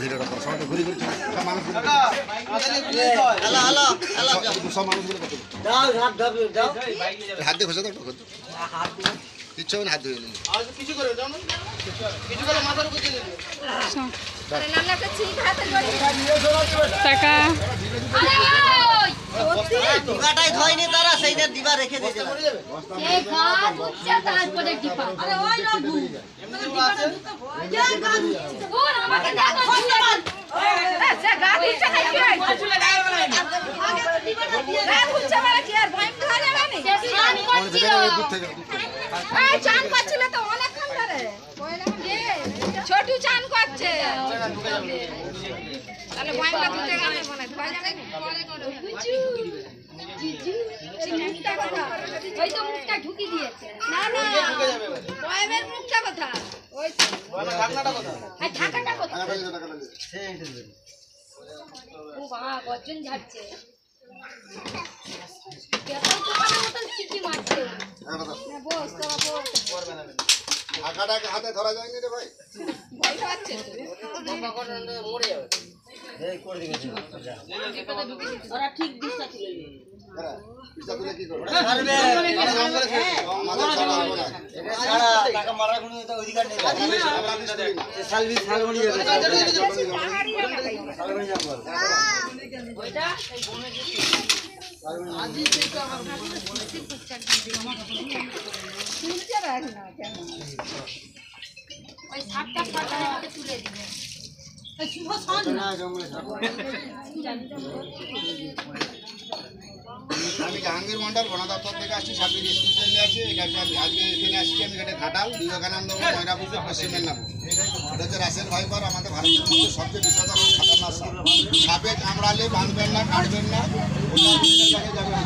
ধীরে রাখো সবাই ঘুরে ঘুরে সব মানুষগুলো সব মানুষগুলো হাত দিয়ে খোঁজা তো হাত কিচ্ছু হবে না হাত ধুয়ে কিছু করে কিছু করে মাথার উপর দিয়ে টাকা দিবাটাই ধয়নি তারা সেইটা দিবা রেখে দিয়েছে এই গাছ উচ্চে তারপরে দিবা আরে ওই রঘু দিবাটা দুটো এই গাছ ওর আমাকে দেখো সে গাছ উচ্চে নাই কি হয় চলে গায়ে বানাই আগে তো দিবাটা দিয়ে গাছ উচ্চে মানে কি আর ভয় ধরে যাবে না চান করছিল এই চান করছিল তো অনেকক্ষণ ধরে ছোটু চান করছে তাহলে ভয়টা দুটো গানে বানাই ভয় জানে পরে করো বুঝু জিজু চিন্তা কথা ওই তো মুখটা ঢুকি দিয়েছে না না কয়েবের মুখটা কথা ওই ঢাকনাটা কথা এই ঢাকনাটা কথা ও বাবা গর্জন ঝাড়ছে কেমন তোমার মতন সিটি মারছে না বস তো বস আকাটাকে হাতে ধরা যায়নি রে ভাই ভয় পাচ্ছে বাবা করে মরে যাবে এই করে দিবেন ওরা ঠিক দিশা তুলে নিয়ে পিছা তুলে কি করবে ছাড়বে আমাদের সবার বলা এটা ছাড়া টাকা মারার কোনো তো অধিকার নেই সালবি সালবনি যাবে সালবনি যাবে ওইটা এই বনে দিছি আজি থেকে আমার শুনতে রাখ না কেন ওই সাতটা ফাটা তুলে দিবে এই শুভ সান না জঙ্গলে আমি জাহাঙ্গীর মন্ডল বন দপ্তর থেকে আসছি সাবির স্কুল আছে আজকে এখানে আসছি আমি এটা ঘাটাল বিবেকানন্দ ময়নাপুর পশ্চিম মেদিনীপুর এটা হচ্ছে রাসেল ভাইপার আমাদের ভারতের মধ্যে সবচেয়ে বিষধর ও খতরনাক সাপ সাপে কামড়ালে বাঁধবেন না কাটবেন না ওটা জায়গায় যাবেন না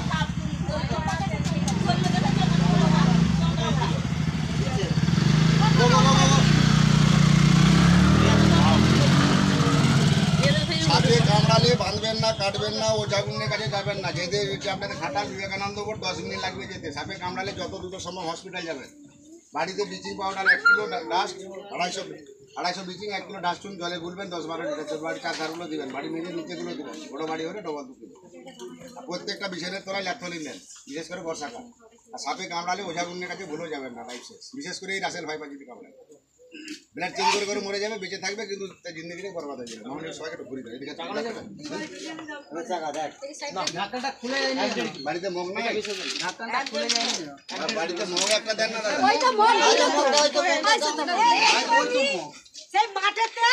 সাপে কামড়ালে বাঁধবেন না কাটবেন না ও জাগুনের কাছে যাবেন না যেতে আপনাদের ঘাটাল বিবেকানন্দ বোর্ড 10 মিনিট লাগবে যেতে সাপে কামড়ালে যত দ্রুত সম্ভব হসপিটাল যাবেন বাড়িতে bleaching powder 1 kilo dust 250 bleaching 1 kilo ডাস্টুন জলে গুলবেন 10-12 লিটার বাড়ি চারগুলো দিবেন বাড়ি মেঝে নিচেগুলো দিবেন বড় বাড়ি হলে ডবল 2 কিলো প্রত্যেকটা বিছানের তলায় ল্যাথলিন নেন বিশেষ করে বর্ষাকাল আর সাপে কামড়ালে ওঝাগুনের কাছে ভুলেও যাবেন না লাইফ শেষ বিশেষ করে এই রাসেল ভাইপা যদি কামড়ায় ব্লাড চেঞ্জ করে মরে যাবে বেঁচে থাকবে কিন্তু তার জিন্দগিটাই বরবাদ হয়ে যাবে মানে সবাইকে একটু ঘুরে দেয় এদিকে ঢাকনাটা খুলে বাড়িতে মগ নাই ঢাকনাটা খুলে যায় না বাড়িতে মগ একটা দেন না দাদা ওই তো মন সেই মাঠেতে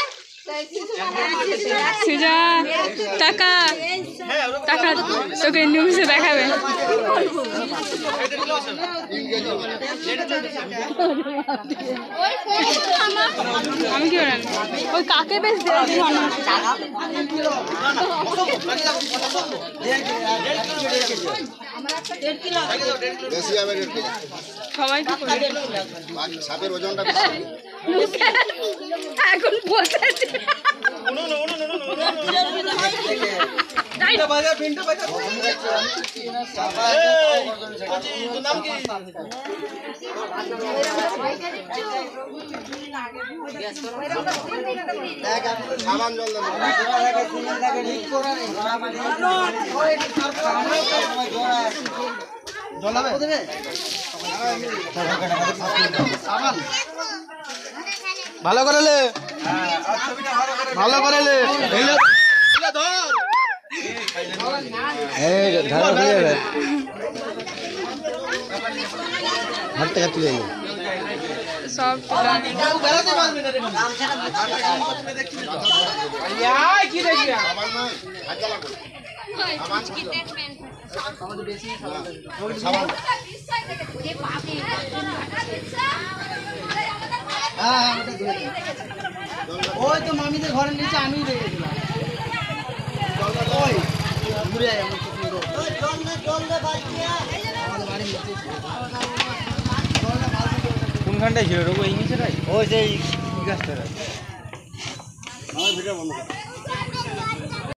সুজা টাকা টাকা তোকে নিউজে দেখাবে আমি কি করেন ওই কাকে বেশ সবাই কি করে সাপের ওজনটা বেশি এখন বসেছে সাবান জল ভালো করে লে ভালো করে লে হাঁটতে হাঁটতে যাই সব ওই তো মামিদের ঘরের নিচে আমি রেখেছিলাম ওই ঘুরে যায় কোনখানটায় ছিল রোগ এই নিচেটাই ওই সেই গাছটা আমার ভিডিও বন্ধ